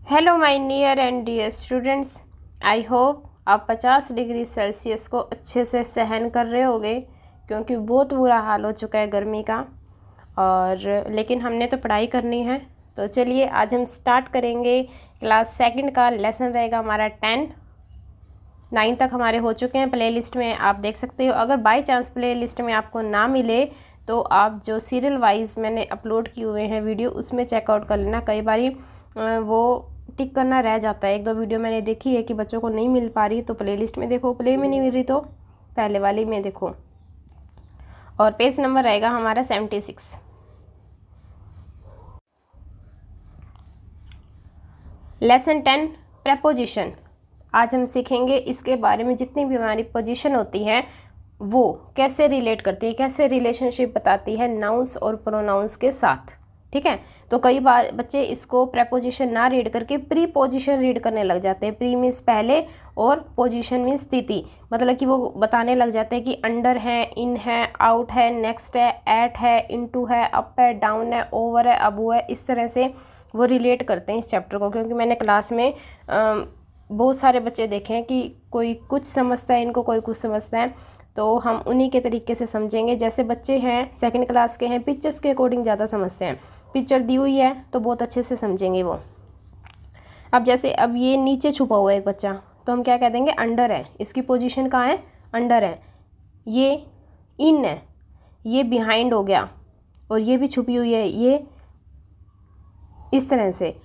Hello my near and dear students, I hope आप 50 degree Celsius को अच्छे से सहन कर रहे होगे, क्योंकि बहुत बुरा हाल हो चुका है गर्मी का। और लेकिन हमने तो पढ़ाई करनी है, तो चलिए आज हम स्टार्ट करेंगे। क्लास सेकंड का लेसन रहेगा हमारा 9 तक हमारे हो चुके हैं। प्ले लिस्ट में आप देख सकते हो। अगर बाई चांस प्ले लिस्ट में आपको ना मिले तो आप जो सीरियल वाइज मैंने अपलोड किए हुए हैं वीडियो, उसमें चेकआउट कर लेना। कई बारी वो टिक करना रह जाता है। 1-2 वीडियो मैंने देखी है कि बच्चों को नहीं मिल पा रही, तो प्ले लिस्ट में देखो, प्ले में नहीं मिल रही तो पहले वाली में देखो। और पेज नंबर रहेगा हमारा 76। Lesson 10 preposition. आज हम सीखेंगे इसके बारे में, जितनी भी हमारी पोजीशन होती हैं वो कैसे रिलेट करती है, कैसे रिलेशनशिप बताती है नाउंस और प्रोनाउंस के साथ। ठीक है, तो कई बार बच्चे इसको प्रेपोजिशन ना रीड करके प्री पोजिशन रीड करने लग जाते हैं। प्री मीन्स पहले और पोजिशन मीन्स स्थिति, मतलब कि वो बताने लग जाते हैं कि अंडर है, इन है, आउट है, नेक्स्ट है, एट है, इनटू है, अप है, डाउन है, ओवर है, अबो है। इस तरह से वो रिलेट करते हैं इस चैप्टर को। क्योंकि मैंने क्लास में बहुत सारे बच्चे देखे हैं कि कोई कुछ समझता है इनको, कोई कुछ समझता है, तो हम उन्हीं के तरीके से समझेंगे। जैसे बच्चे हैं सेकंड क्लास के हैं, पिक्चर्स के अकॉर्डिंग ज़्यादा समझते हैं। पिक्चर दी हुई है तो बहुत अच्छे से समझेंगे वो। अब जैसे अब ये नीचे छुपा हुआ है एक बच्चा, तो हम क्या कह देंगे, अंडर है। इसकी पोजीशन कहाँ है, अंडर है। ये इन है, ये बिहाइंड हो गया, और ये भी छुपी हुई है, ये इस तरह से।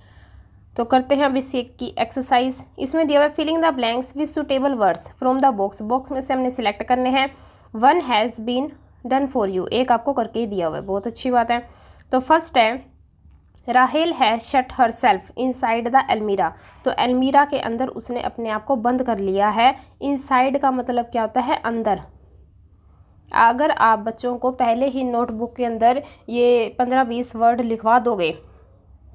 तो करते हैं अब इस की एक्सरसाइज। इसमें दिया हुआ है filling the blanks with suitable words from the box. Box में से हमने सिलेक्ट करने हैं। 1 has been done for you, एक आपको करके ही दिया हुआ है, बहुत अच्छी बात है। तो फर्स्ट है राहेल has shut her self inside the almirah. तो एलमीरा के अंदर उसने अपने आप को बंद कर लिया है। इनसाइड का मतलब क्या होता है, अंदर। अगर आप बच्चों को पहले ही नोटबुक के अंदर ये 15-20 वर्ड लिखवा दोगे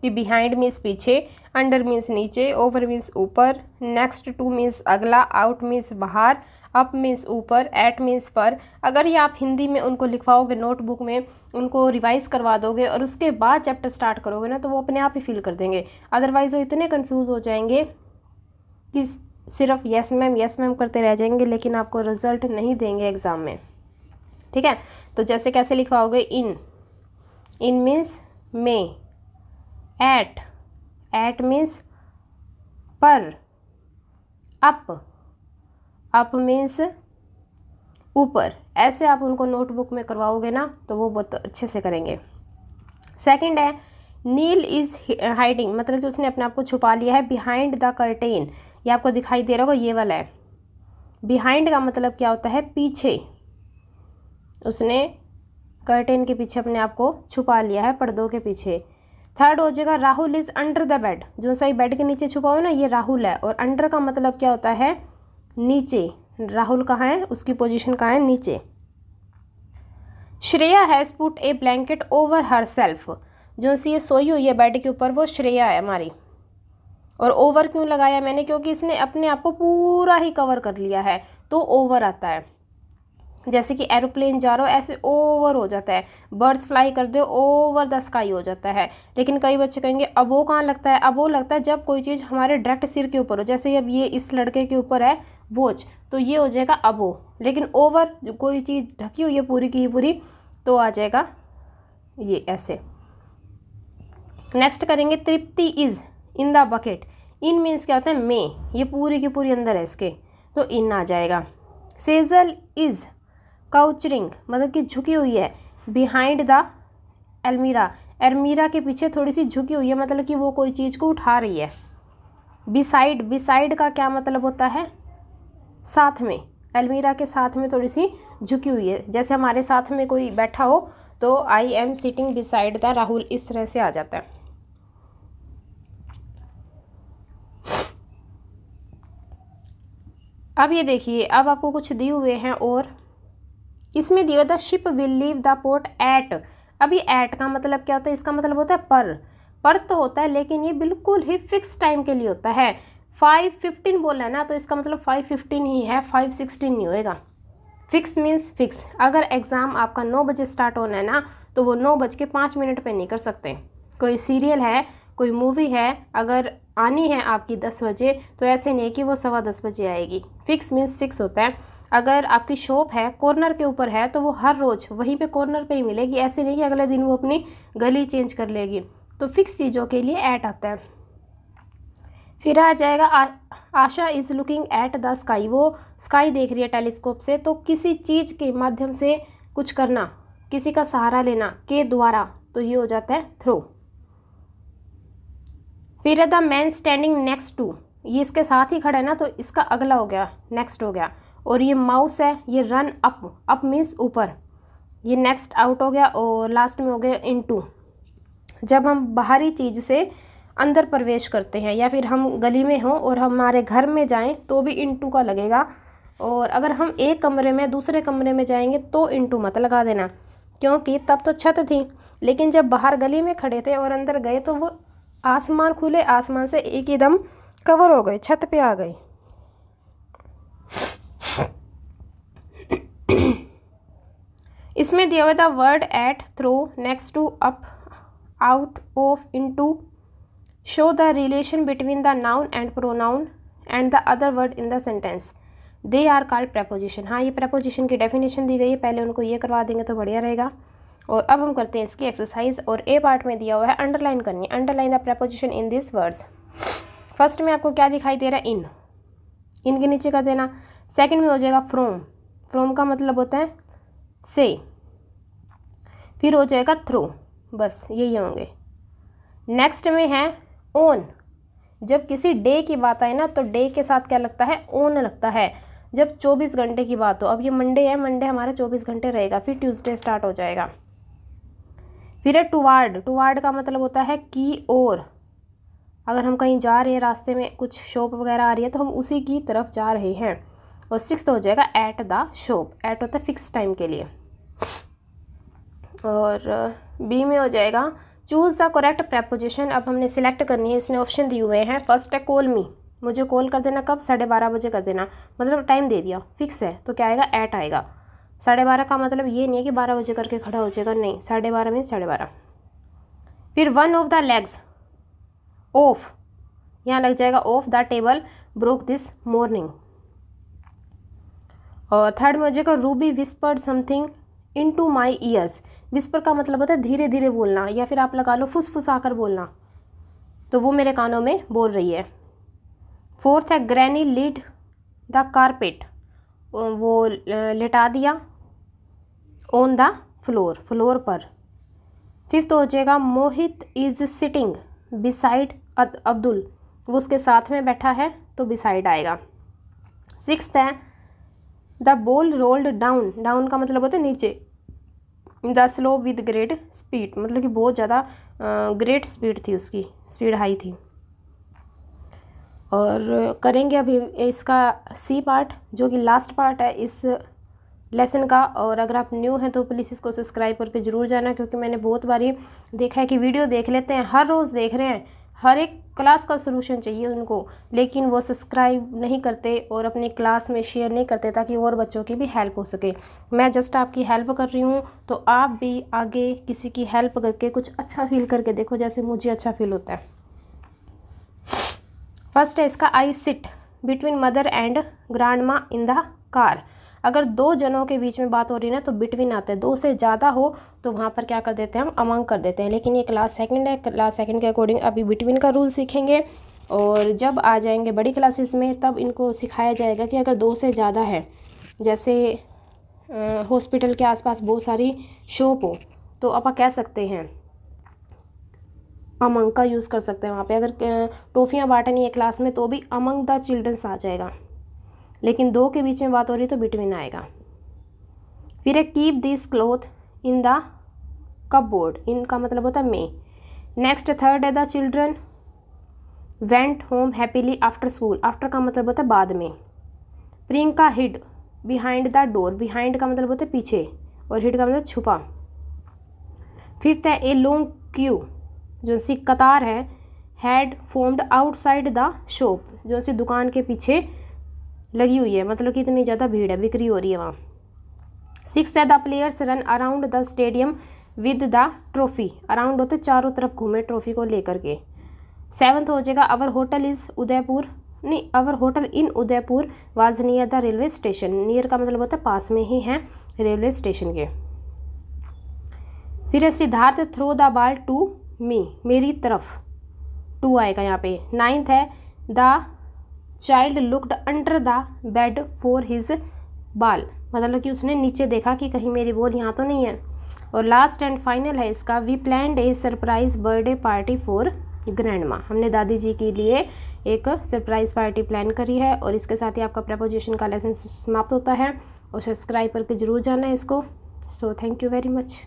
कि बिहाइंड मीन्स पीछे, अंडर मीन्स नीचे, ओवर मीन्स ऊपर, नेक्स्ट टू मीन्स अगला, आउट मीन्स बाहर, अप मीन्स ऊपर, एट मीन्स पर, अगर ये आप हिंदी में उनको लिखवाओगे नोटबुक में, उनको रिवाइज करवा दोगे और उसके बाद चैप्टर स्टार्ट करोगे ना, तो वो अपने आप ही फील कर देंगे। अदरवाइज वो इतने कन्फ्यूज़ हो जाएंगे कि सिर्फ यस मैम करते रह जाएंगे, लेकिन आपको रिजल्ट नहीं देंगे एग्ज़ाम में। ठीक है, तो जैसे कैसे लिखवाओगे, इन मीन्स में, एट मीन्स पर, अप मीन्स ऊपर। ऐसे आप उनको नोटबुक में करवाओगे ना, तो वो बहुत अच्छे से करेंगे। सेकंड है नील इज़ हाइडिंग, मतलब कि उसने अपने आप को छुपा लिया है बिहाइंड द कर्टेन। ये आपको दिखाई दे रहा होगा, ये वाला है। बिहाइंड का मतलब क्या होता है, पीछे। उसने कर्टेन के पीछे अपने आप को छुपा लिया है, पर्दों के पीछे। थर्ड हो जाएगा Rahul is under the bed. जो सही बेड के नीचे छुपा हो ना, ये राहुल है। और अंडर का मतलब क्या होता है, नीचे। राहुल कहाँ है, उसकी पोजीशन कहाँ है, नीचे। Shreya has put A blanket over her self. जो सी ये सोई हुई है बेड के ऊपर, वो श्रेया है हमारी। और ओवर क्यों लगाया मैंने, क्योंकि इसने अपने आप को पूरा ही कवर कर लिया है, तो ओवर आता है। जैसे कि एरोप्लेन जा रहा हो, ऐसे ओवर हो जाता है। बर्ड्स फ्लाई कर दो, ओवर द स्काई हो जाता है। लेकिन कई बच्चे कहेंगे अब वो कहाँ लगता है, अब वो लगता है जब कोई चीज़ हमारे डायरेक्ट सिर के ऊपर हो। जैसे अब ये इस लड़के के ऊपर है वोच, तो ये हो जाएगा अबो। लेकिन ओवर कोई चीज़ ढकी हुई है पूरी की पूरी, तो आ जाएगा ये ऐसे। नेक्स्ट करेंगे Tripti is in the bucket. In means क्या होता है, में। ये पूरी की पूरी अंदर है इसके, तो इन आ जाएगा। सेजल इज़ काउचरिंग, मतलब कि झुकी हुई है बिहाइंड द एलमीरा। एलमीरा के पीछे थोड़ी सी झुकी हुई है, मतलब कि वो कोई चीज़ को उठा रही है। बिसाइड का क्या मतलब होता है, साथ में। एलमीरा के साथ में थोड़ी सी झुकी हुई है। जैसे हमारे साथ में कोई बैठा हो, तो I am sitting beside the Rahul, इस तरह से आ जाता है। अब ये देखिए, अब आपको कुछ दिए हुए हैं, और इसमें दिया the ship will leave the port at. अभी एट का मतलब क्या होता है, इसका मतलब होता है पर तो होता है, लेकिन ये बिल्कुल ही फिक्स टाइम के लिए होता है। 5:15 बोला है ना, तो इसका मतलब 5:15 ही है, 5:16 नहीं होएगा। Fix means fix. अगर एग्ज़ाम आपका 9 बजे स्टार्ट होना है ना, तो वो 9:05 पे नहीं कर सकते। कोई सीरियल है, कोई मूवी है, अगर आनी है आपकी 10 बजे, तो ऐसे नहीं कि वो 10:15 बजे आएगी। फिक्स मीन्स फिक्स होता है। अगर आपकी शॉप है कॉर्नर के ऊपर है तो वो हर रोज़ वहीं पे कॉर्नर पे ही मिलेगी, ऐसे नहीं कि अगले दिन वो अपनी गली चेंज कर लेगी। तो फिक्स चीज़ों के लिए एट आता है। फिर आ जाएगा Asha is looking at the sky, वो स्काई देख रही है टेलीस्कोप से। तो किसी चीज़ के माध्यम से कुछ करना, किसी का सहारा लेना के द्वारा, तो ये हो जाता है थ्रू। फिर the man standing next to, ये इसके साथ ही खड़ा है ना, तो इसका अगला हो गया नेक्स्ट हो गया। और ये माउस है, ये रन अप, अप मीन्स ऊपर, ये नेक्स्ट आउट हो गया। और लास्ट में हो गया इनटू, जब हम बाहरी चीज़ से अंदर प्रवेश करते हैं या फिर हम गली में हों और हमारे घर में जाएं तो भी इनटू का लगेगा। और अगर हम एक कमरे में दूसरे कमरे में जाएंगे तो इनटू मत लगा देना, क्योंकि तब तो छत थी, लेकिन जब बाहर गली में खड़े थे और अंदर गए तो वो आसमान, खुले आसमान से एक ही दम कवर हो गए, छत पे आ गए। इसमें दिया हुआ था word at, through, next to, up, out of, into. Show the relation between the noun and pronoun and the other word in the sentence, they are called preposition. हाँ, ये प्रेपोजिशन की डेफिनेशन दी गई है, पहले उनको ये करवा देंगे तो बढ़िया रहेगा। और अब हम करते हैं इसकी एक्सरसाइज। और ए पार्ट में दिया हुआ है अंडरलाइन करनी है, underline the preposition in this words. First में आपको क्या दिखाई दे रहा है, इन के नीचे का देना। सेकंड में हो जाएगा फ्रॉम, फ्रॉम का मतलब होता है से। फिर हो जाएगा थ्रू, बस यही होंगे। नेक्स्ट में है ऑन, जब किसी डे की बात आए ना तो डे के साथ क्या लगता है, ऑन लगता है। जब 24 घंटे की बात हो, अब ये मंडे है, मंडे हमारा 24 घंटे रहेगा, फिर ट्यूसडे स्टार्ट हो जाएगा। फिर है टुवार्ड, टुवार्ड का मतलब होता है की ओर। अगर हम कहीं जा रहे हैं, रास्ते में कुछ शॉप वगैरह आ रही है तो हम उसी की तरफ जा रहे हैं। और सिक्स्थ हो जाएगा एट द शॉप, एट होता है फिक्स टाइम के लिए। और बी में हो जाएगा चूज़ द करेक्ट प्रेपोजिशन। अब हमने सिलेक्ट करनी है, इसने ऑप्शन दिए हुए हैं। फर्स्ट है कॉल मी, मुझे कॉल कर देना कब, 12:30 बजे कर देना, मतलब टाइम दे दिया, फिक्स है, तो क्या आएगा, एट आएगा। 12:30 का मतलब ये नहीं है कि 12 बजे करके खड़ा हो जाएगा, नहीं, 12:30 में 12:30। फिर one of the legs, of, यहाँ लग जाएगा of the table broke this morning. और थर्ड में हो जाएगा रूबी विस्पर्ड समथिंग इनटू माई ईयर्स। विस्पर का मतलब होता है धीरे धीरे बोलना, या फिर आप लगा लो फुसफुसाकर बोलना, तो वो मेरे कानों में बोल रही है। फोर्थ है ग्रैनी लीड द कारपेट, वो लेटा दिया ऑन द फ्लोर, फ्लोर पर। फिफ्थ हो जाएगा मोहित इज सिटिंग बिसाइड अब्दुल, वो उसके साथ में बैठा है, तो बिसाइड आएगा। सिक्स्थ है the ball rolled down, down का मतलब होता है नीचे, the slow with great speed, मतलब कि बहुत ज़्यादा ग्रेट स्पीड थी, उसकी स्पीड हाई थी। और करेंगे अभी इसका सी पार्ट, जो कि लास्ट पार्ट है इस लेसन का। और अगर आप न्यू हैं तो प्लीज़ इसको सब्सक्राइब करके ज़रूर जाना, क्योंकि मैंने बहुत बारी देखा है कि वीडियो देख लेते हैं, हर रोज़ देख रहे हैं, हर एक क्लास का सलूशन चाहिए उनको, लेकिन वो सब्सक्राइब नहीं करते और अपनी क्लास में शेयर नहीं करते ताकि और बच्चों की भी हेल्प हो सके। मैं जस्ट आपकी हेल्प कर रही हूँ, तो आप भी आगे किसी की हेल्प करके कुछ अच्छा फील करके देखो, जैसे मुझे अच्छा फील होता है। फर्स्ट है इसका I sit between mother and grand माँ इन द कार। अगर दो जनों के बीच में बात हो रही है ना तो बिटवीन आता है, दो से ज़्यादा हो तो वहाँ पर क्या कर देते हैं, हम अमंग कर देते हैं। लेकिन ये क्लास सेकंड है, क्लास सेकंड के अकॉर्डिंग अभी बिटवीन का रूल सीखेंगे, और जब आ जाएंगे बड़ी क्लासेस में तब इनको सिखाया जाएगा कि अगर दो से ज़्यादा है, जैसे हॉस्पिटल के आसपास बहुत सारी शॉप हो, तो आप कह सकते हैं अमंग का यूज़ कर सकते हैं वहाँ पे। अगर टॉफ़ियाँ बांटनी है क्लास में तो भी अमंग द चिल्ड्रंस आ जाएगा, लेकिन दो के बीच में बात हो रही है तो बिटवीन आएगा। फिर है keep this cloth in the cupboard, इनका मतलब होता है मे। नेक्स्ट थर्ड है the children went home happily after school, after का मतलब होता है बाद में। Priyanka hid behind the door, behind का मतलब होता है पीछे और हिड का मतलब छुपा। फिफ्थ है ए लॉन्ग क्यू, जो सी कतार है, had formed outside the shop, जो सी दुकान के पीछे लगी हुई है, मतलब कि इतनी ज़्यादा भीड़ है, बिक्री हो रही है वहाँ। सिक्स है the players run around the stadium with the trophy, around होते चारों तरफ घूमे ट्रॉफी को लेकर के। 7th हो जाएगा अवर होटल इज़ उदयपुर, नहीं our hotel in Udaipur was near the railway station. Near का मतलब होता है पास में ही है रेलवे स्टेशन के। फिर है Siddharth throw the ball to me, मेरी तरफ, टू आएगा यहाँ पे। 9th है the child looked under the bed for his ball, मतलब कि उसने नीचे देखा कि कहीं मेरी बॉल यहाँ तो नहीं है। और लास्ट एंड फाइनल है इसका we planned a surprise birthday party for grandma, हमने दादी जी के लिए एक सरप्राइज पार्टी प्लान करी है। और इसके साथ ही आपका प्रेपोजिशन का लेसन समाप्त होता है। और सब्सक्राइब करके ज़रूर जाना है इसको। So thank you very much.